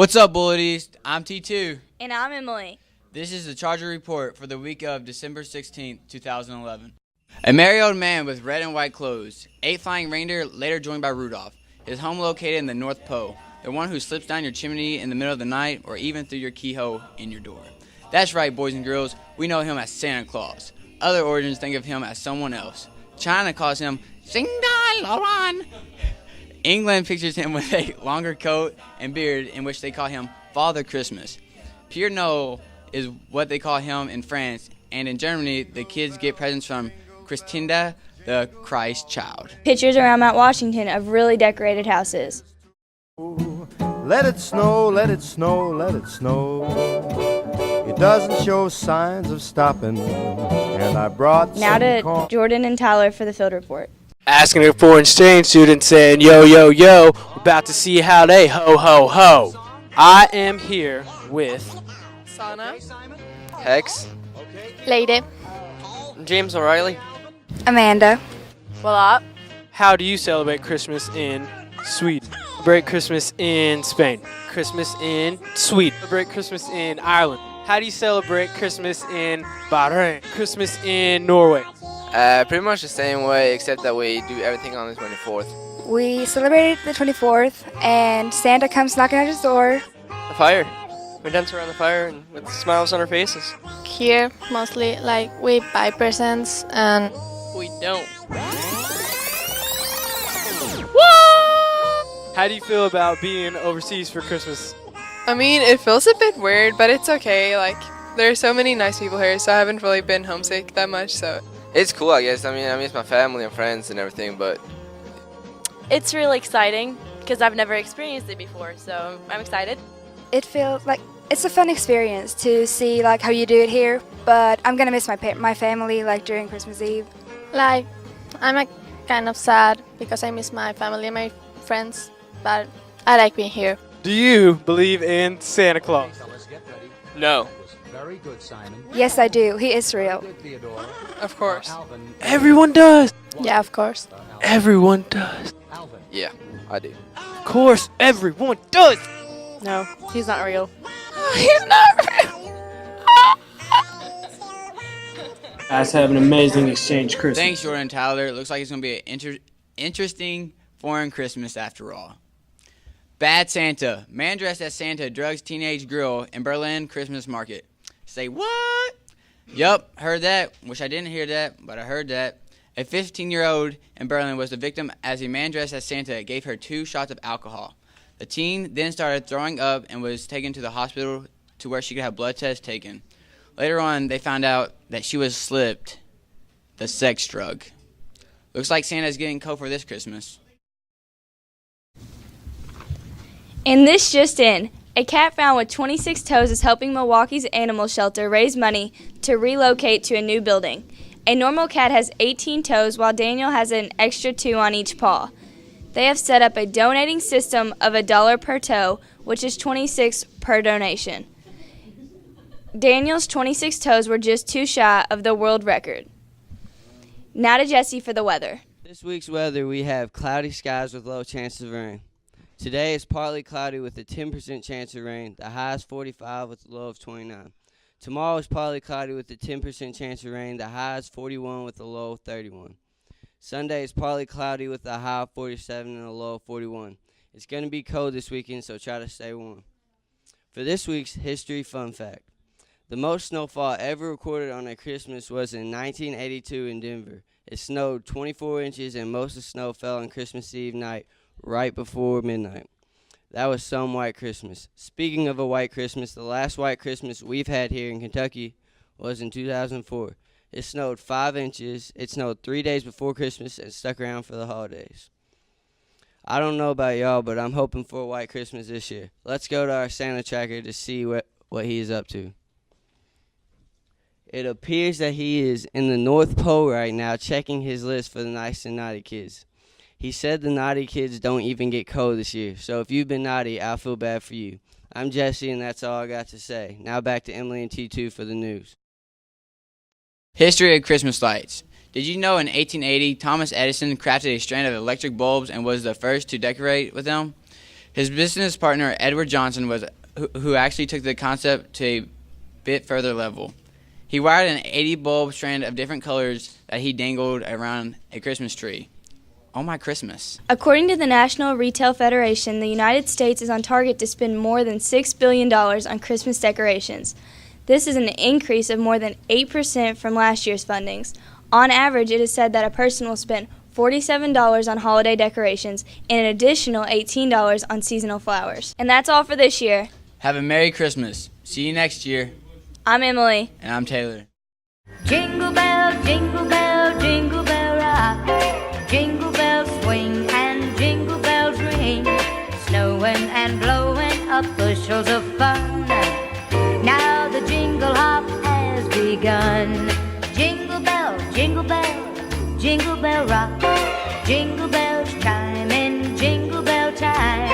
What's up, Bulleties? I'm T2. And I'm Emily. This is the Charger Report for the week of December 16th, 2011. A merry old man with red and white clothes, 8 flying reindeer later joined by Rudolph. His home located in the North Pole, the one who slips down your chimney in the middle of the night or even through your keyhole in your door. That's right, boys and girls, we know him as Santa Claus. Other origins think of him as someone else. China calls him Sing-da-la-ran. England pictures him with a longer coat and beard in which they call him Father Christmas. Père Noël is what they call him in France, and in Germany, the kids get presents from Christinda, the Christ child. Pictures around Mount Washington of really decorated houses. Let it snow, let it snow, let it snow. It doesn't show signs of stopping, and I brought Now some to corn. Jordan and Tyler for the field report. Asking a foreign exchange student saying, yo, yo, yo, we're about to see how they ho, ho, ho. I am here with Sana, Hex, Lady, James O'Reilly. Amanda. Well, How do you celebrate Christmas in Sweden? Celebrate Christmas in Spain. Christmas in Sweden. Celebrate Christmas in Ireland. How do you celebrate Christmas in Bahrain? Christmas in Norway. Pretty much the same way, except that we do everything on the 24th. we celebrated the 24th, and Santa comes knocking at his door. The fire. We dance around the fire and with smiles on our faces. Here, mostly, like, we buy presents and We don't. How do you feel about being overseas for Christmas? I mean, it feels a bit weird, but it's okay. Like, there are so many nice people here, so I haven't really been homesick that much, so. It's cool, I guess. I mean, I miss my family and friends and everything, but It's really exciting because I've never experienced it before, so I'm excited. It feels like it's a fun experience to see like how you do it here, but I'm gonna miss my family like during Christmas Eve. like I'm kind of sad because I miss my family and my friends, but I like being here. Do you believe in Santa Claus? no. Yes, I do. He is real. Of course. Everyone does. Yeah, of course. Everyone does. Yeah, I do. Of course, everyone does. No, he's not real. He's not real. Guys have an amazing exchange Christmas. Thanks, Jordan and Tyler. It looks like it's going to be an interesting foreign Christmas after all. Bad Santa. Man dressed as Santa drugs teenage girl in Berlin Christmas market. Say what? Yup, heard that. Wish I didn't hear that, but I heard that. A 15-year-old in Berlin was the victim as a man dressed as Santa gave her 2 shots of alcohol. The teen then started throwing up and was taken to the hospital to where she could have blood tests taken. Later on, they found out that she was slipped the sex drug. Looks like Santa's getting cold for this Christmas. And this just in. A cat found with 26 toes is helping Milwaukee's animal shelter raise money to relocate to a new building. A normal cat has 18 toes, while Daniel has an extra 2 on each paw. They have set up a donating system of $1 per toe, which is 26 per donation. Daniel's 26 toes were just 2 shy of the world record. Now to Jesse for the weather. This week's weather, we have cloudy skies with low chances of rain. Today is partly cloudy with a 10% chance of rain. The high is 45 with a low of 29. Tomorrow is partly cloudy with a 10% chance of rain. The high is 41 with a low of 31. Sunday is partly cloudy with a high of 47 and a low of 41. It's going to be cold this weekend, so try to stay warm. For this week's History Fun Fact, the most snowfall ever recorded on a Christmas was in 1982 in Denver. It snowed 24 inches and most of the snow fell on Christmas Eve night right before midnight. That was some white Christmas. Speaking of a white Christmas, the last white Christmas we've had here in Kentucky was in 2004. It snowed 5 inches. It snowed 3 days before Christmas and stuck around for the holidays. I don't know about y'all, but I'm hoping for a white Christmas this year. Let's go to our Santa tracker to see what he is up to. It appears that he is in the North Pole right now checking his list for the nice and naughty kids. He said the naughty kids don't even get cold this year, so if you've been naughty, I feel bad for you. I'm Jesse, and that's all I got to say. Now back to Emily and T2 for the news. History of Christmas lights. Did you know in 1880, Thomas Edison crafted a strand of electric bulbs and was the first to decorate with them? His business partner, Edward Johnson, was who actually took the concept to a bit further level. He wired an 80-bulb strand of different colors that he dangled around a Christmas tree. Oh, my Christmas. According to the National Retail Federation, the United States is on target to spend more than $6 billion on Christmas decorations. This is an increase of more than 8% from last year's fundings. On average, it is said that a person will spend $47 on holiday decorations and an additional $18 on seasonal flowers. And that's all for this year. Have a Merry Christmas. See you next year. I'm Emily. And I'm Taylor. Jingle bell, jingle bell, jingle bell rock. Jingle bells swing and jingle bells ring. Snowing and blowing up bushels of fun. Now the jingle hop has begun. Jingle bell, jingle bell, jingle bell rock. Jingle bells chime in jingle bell time.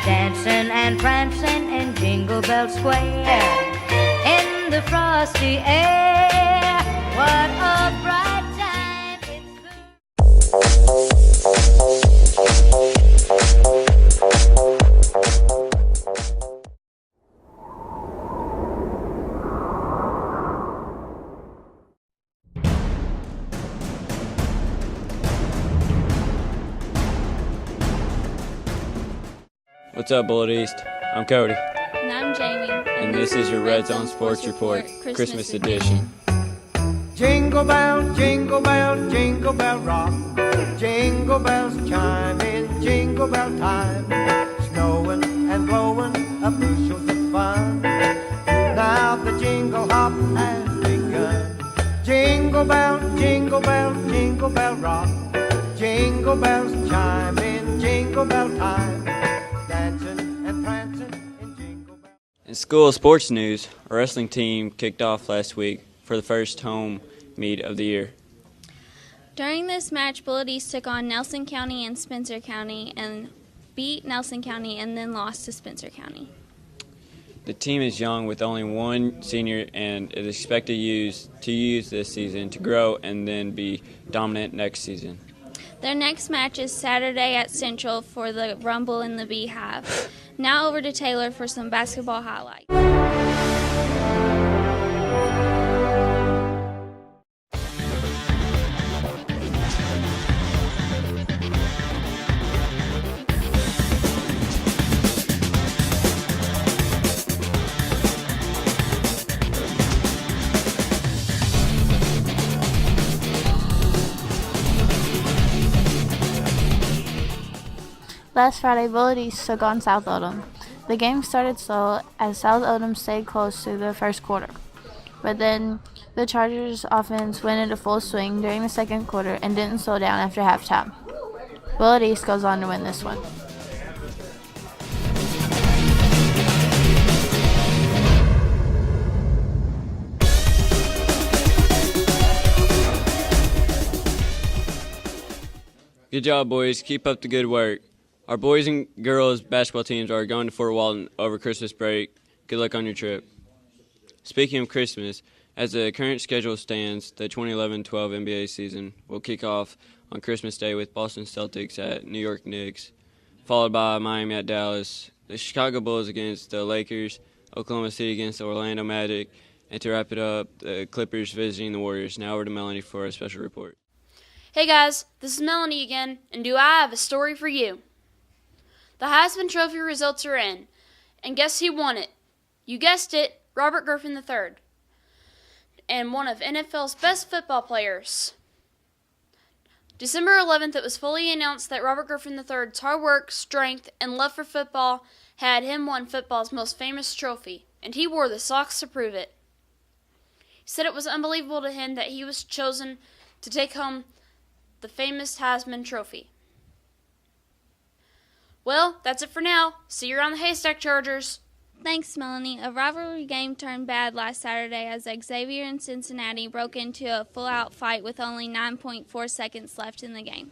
Dancing and prancing in Jingle Bell Square. In the frosty air, what a bright time What's up, Bullet East? I'm Cody. And I'm Jamie. And this is your Red Zone Sports Report, Christmas edition. Jingle bell, jingle bell, jingle bell rock. Jingle bells chime in jingle bell time. Snowing and blowing up bushels of fun. Now the jingle hop has begun. Jingle bell, jingle bell, jingle bell rock. Jingle bells chime in jingle bell time. Dancing and prancing in jingle bell. In school sports news, our wrestling team kicked off last week for the first home meet of the year. During this match, Bullet East took on Nelson County and Spencer County and beat Nelson County and then lost to Spencer County. The team is young with only one senior and is expected to use this season to grow and then be dominant next season. Their next match is Saturday at Central for the Rumble in the Beehive. Now over to Taylor for some basketball highlights. Last Friday, Bullet East took on South Odom. The game started slow as South Odom stayed close through the first quarter. But then the Chargers' offense went into full swing during the second quarter and didn't slow down after halftime. Bullet East goes on to win this one. Good job, boys. Keep up the good work. Our boys and girls basketball teams are going to Fort Walton over Christmas break. Good luck on your trip. Speaking of Christmas, as the current schedule stands, the 2011-12 NBA season will kick off on Christmas Day with Boston Celtics at New York Knicks, followed by Miami at Dallas, the Chicago Bulls against the Lakers, Oklahoma City against the Orlando Magic, and to wrap it up, the Clippers visiting the Warriors. Now over to Melanie for a special report. Hey guys, this is Melanie again, and do I have a story for you? The Heisman Trophy results are in, and guess who won it? You guessed it, Robert Griffin III, and one of NFL's best football players. December 11th, it was fully announced that Robert Griffin III's hard work, strength, and love for football had him won football's most famous trophy, and he wore the socks to prove it. He said it was unbelievable to him that he was chosen to take home the famous Heisman Trophy. Well, that's it for now. See you around the haystack, Chargers. Thanks, Melanie. A rivalry game turned bad last Saturday as Xavier and Cincinnati broke into a full-out fight with only 9.4 seconds left in the game.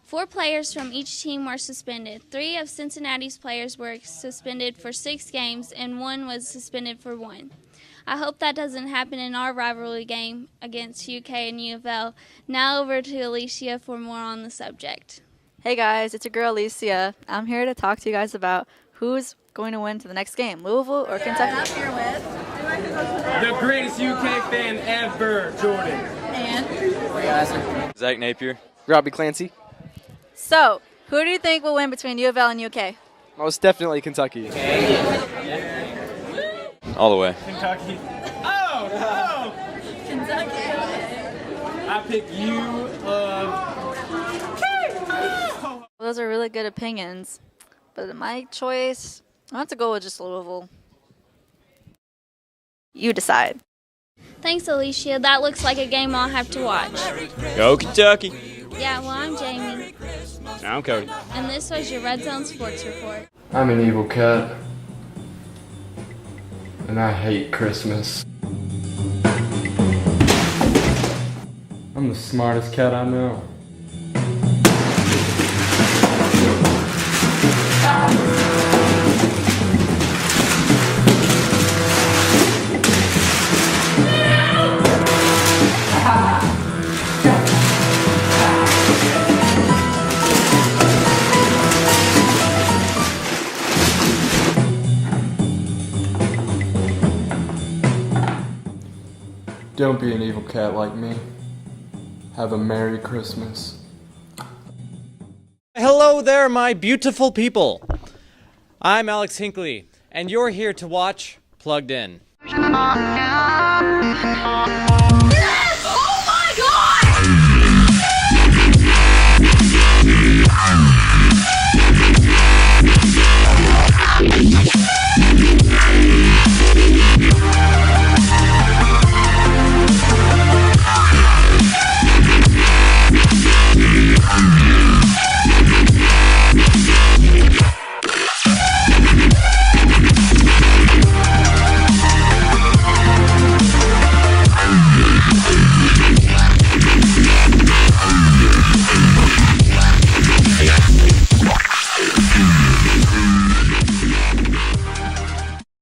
4 players from each team were suspended. 3 of Cincinnati's players were suspended for 6 games, and 1 was suspended for 1. I hope that doesn't happen in our rivalry game against UK and U of L. Now over to Alicia for more on the subject. Hey guys, it's your girl Alicia. I'm here to talk to you guys about who's going to win to the next game, Louisville or Kentucky. I'm here with The greatest UK fan ever, Jordan. and Zach Napier. Robbie Clancy. So, who do you think will win between U of L and UK? Most definitely Kentucky. All the way. Kentucky. Oh, no! Kentucky. I pick you of... Those are really good opinions, but my choice, I have to go with just Louisville. You decide. Thanks, Alicia. That looks like a game I'll have to watch. Go Kentucky. Yeah, well, I'm Jamie. I'm Cody. And this was your Red Zone Sports Report. I'm an evil cat, and I hate Christmas. I'm the smartest cat I know. Don't be an evil cat like me. Have a Merry Christmas. Hello there, my beautiful people. I'm Alex Hinckley, and you're here to watch Plugged In.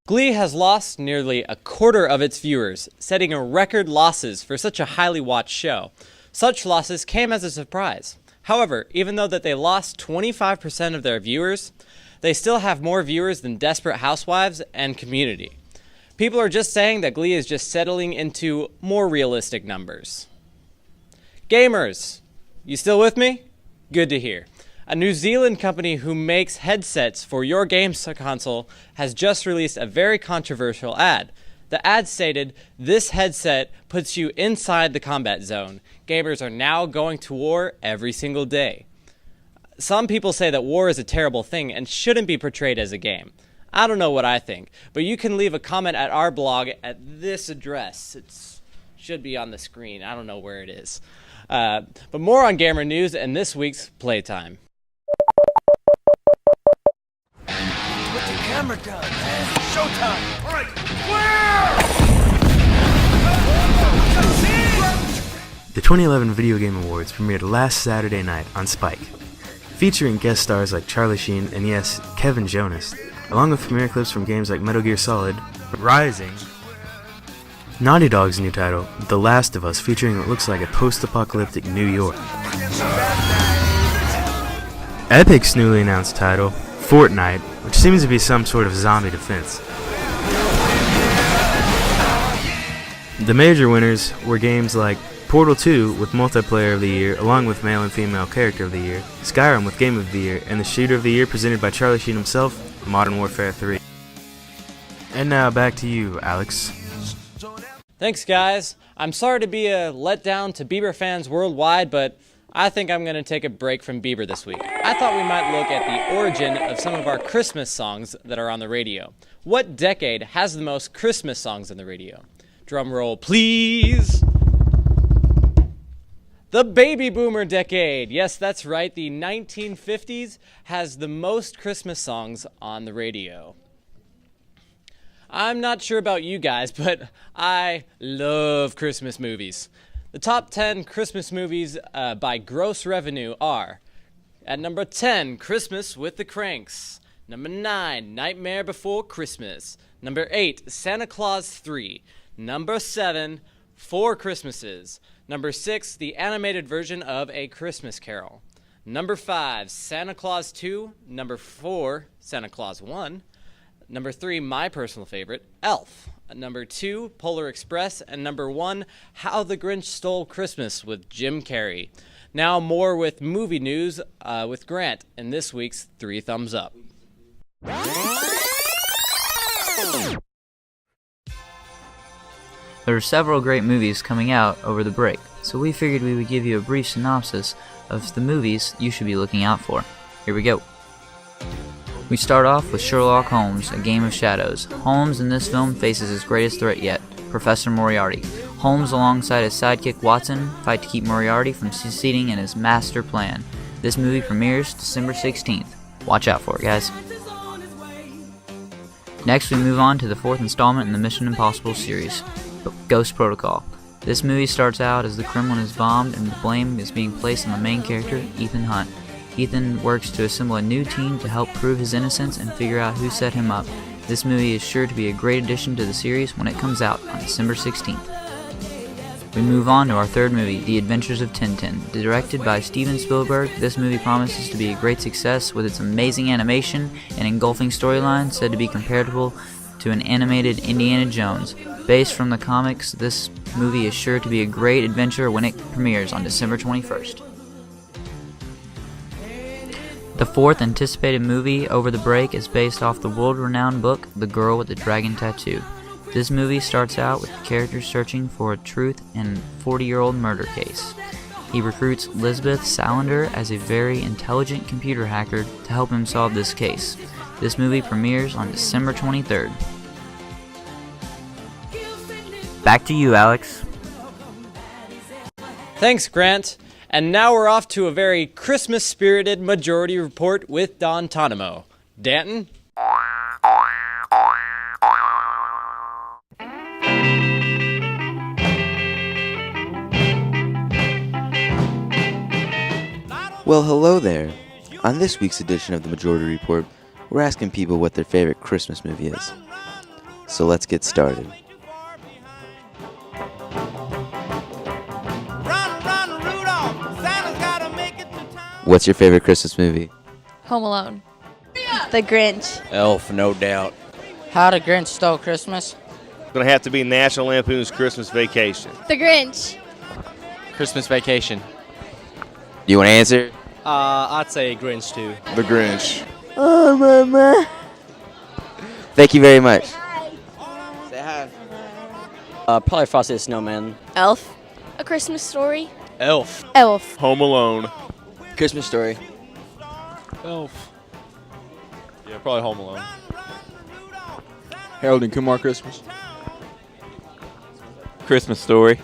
Glee has lost nearly a quarter of its viewers, setting a record losses for such a highly watched show. Such losses came as a surprise. However, even though that they lost 25% of their viewers, they still have more viewers than Desperate Housewives and Community. People are just saying that Glee is just settling into more realistic numbers. Gamers, you still with me? Good to hear. A New Zealand company who makes headsets for your game console has just released a very controversial ad. The ad stated, "This headset puts you inside the combat zone. Gamers are now going to war every single day." Some people say that war is a terrible thing and shouldn't be portrayed as a game. I don't know what I think, but you can leave a comment at our blog at this address. It should be on the screen. I don't know where it is. But more on gamer news and this week's Playtime. Put the camera down, man. Showtime. All right, The 2011 Video Game Awards premiered last Saturday night on Spike, featuring guest stars like Charlie Sheen and yes, Kevin Jonas, along with premiere clips from games like Metal Gear Solid, Rising, Naughty Dog's new title, The Last of Us, featuring what looks like a post-apocalyptic New York, Epic's newly announced title, Fortnite, which seems to be some sort of zombie defense. The major winners were games like Portal 2 with Multiplayer of the Year, along with Male and Female Character of the Year, Skyrim with Game of the Year, and the Shooter of the Year presented by Charlie Sheen himself, Modern Warfare 3. And now back to you, Alex. Thanks, guys. I'm sorry to be a letdown to Bieber fans worldwide, but I think I'm going to take a break from Bieber this week. I thought we might look at the origin of some of our Christmas songs that are on the radio. What decade has the most Christmas songs on the radio? Drum roll, please. The baby boomer decade. Yes, that's right. The 1950s has the most Christmas songs on the radio. I'm not sure about you guys, but I love Christmas movies. The top 10 Christmas movies by gross revenue are: at number 10, Christmas with the Cranks. Number 9, Nightmare Before Christmas. Number 8, Santa Claus 3. Number 7, Four Christmases. Number 6, the animated version of A Christmas Carol. Number 5, Santa Claus 2. Number 4, Santa Claus 1. Number 3, my personal favorite, Elf. Number 2, Polar Express. And number 1, How the Grinch Stole Christmas with Jim Carrey. Now more with movie news with Grant in this week's 3 Thumbs Up. There are several great movies coming out over the break, so we figured we would give you a brief synopsis of the movies you should be looking out for. Here we go. We start off with Sherlock Holmes, A Game of Shadows. Holmes in this film faces his greatest threat yet, Professor Moriarty. Holmes, alongside his sidekick Watson, fight to keep Moriarty from succeeding in his master plan. This movie premieres December 16th. Watch out for it, guys. Next, we move on to the 4th installment in the Mission Impossible series, Ghost Protocol. This movie starts out as the Kremlin is bombed and the blame is being placed on the main character, Ethan Hunt. Ethan works to assemble a new team to help prove his innocence and figure out who set him up. This movie is sure to be a great addition to the series when it comes out on December 16th. We move on to our 3rd movie, The Adventures of Tintin. Directed by Steven Spielberg, this movie promises to be a great success with its amazing animation and engulfing storyline said to be comparable to an animated Indiana Jones. Based from the comics, this movie is sure to be a great adventure when it premieres on December 21st. The 4th anticipated movie over the break is based off the world-renowned book, The Girl with the Dragon Tattoo. This movie starts out with the character searching for truth in a 40-year-old murder case. He recruits Lisbeth Salander as a very intelligent computer hacker to help him solve this case. This movie premieres on December 23rd. Back to you, Alex. Thanks, Grant. And now we're off to a very Christmas-spirited Majority Report with Don Tonimo. Danton? Well, hello there. On this week's edition of the Majority Report, we're asking people what their favorite Christmas movie is. So let's get started. What's your favorite Christmas movie? Home Alone. The Grinch. Elf, no doubt. How the Grinch Stole Christmas. Going to have to be National Lampoon's Christmas Vacation. The Grinch. Christmas Vacation. Do you want to answer? I'd say Grinch too. The Grinch. Oh, Mama. Thank you very much. Say hi. Probably Frosty the Snowman. Elf. A Christmas Story. Elf. Elf. Home Alone. Christmas Story. Elf. Yeah, probably Home Alone. Harold and Kumar Christmas. Christmas Story.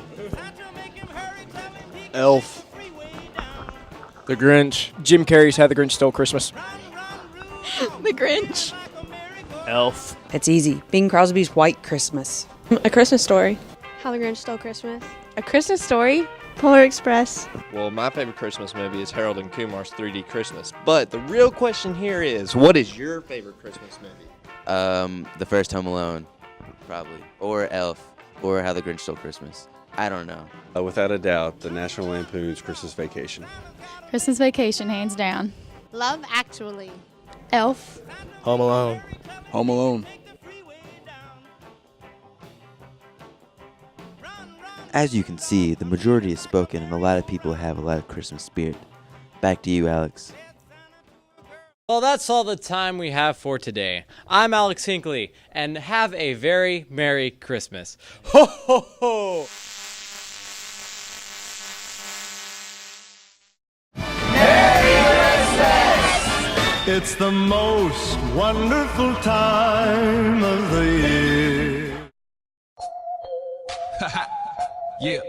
Elf. The Grinch. Jim Carrey's How the Grinch Stole Christmas. The Grinch. Elf. It's easy. Bing Crosby's White Christmas. A Christmas Story. How the Grinch Stole Christmas. A Christmas Story. Polar Express. Well, my favorite Christmas movie is Harold and Kumar's 3D Christmas. But the real question here is, what is your favorite Christmas movie? The first Home Alone, probably. Or Elf. Or How the Grinch Stole Christmas. I don't know. Without a doubt, the National Lampoon's Christmas Vacation. Christmas Vacation, hands down. Love Actually. Elf. Home Alone. Home Alone. As you can see, the majority is spoken and a lot of people have a lot of Christmas spirit. Back to you, Alex. Well, that's all the time we have for today. I'm Alex Hinckley, and have a very Merry Christmas. Ho, ho, ho! It's the most wonderful time of the year. Yeah.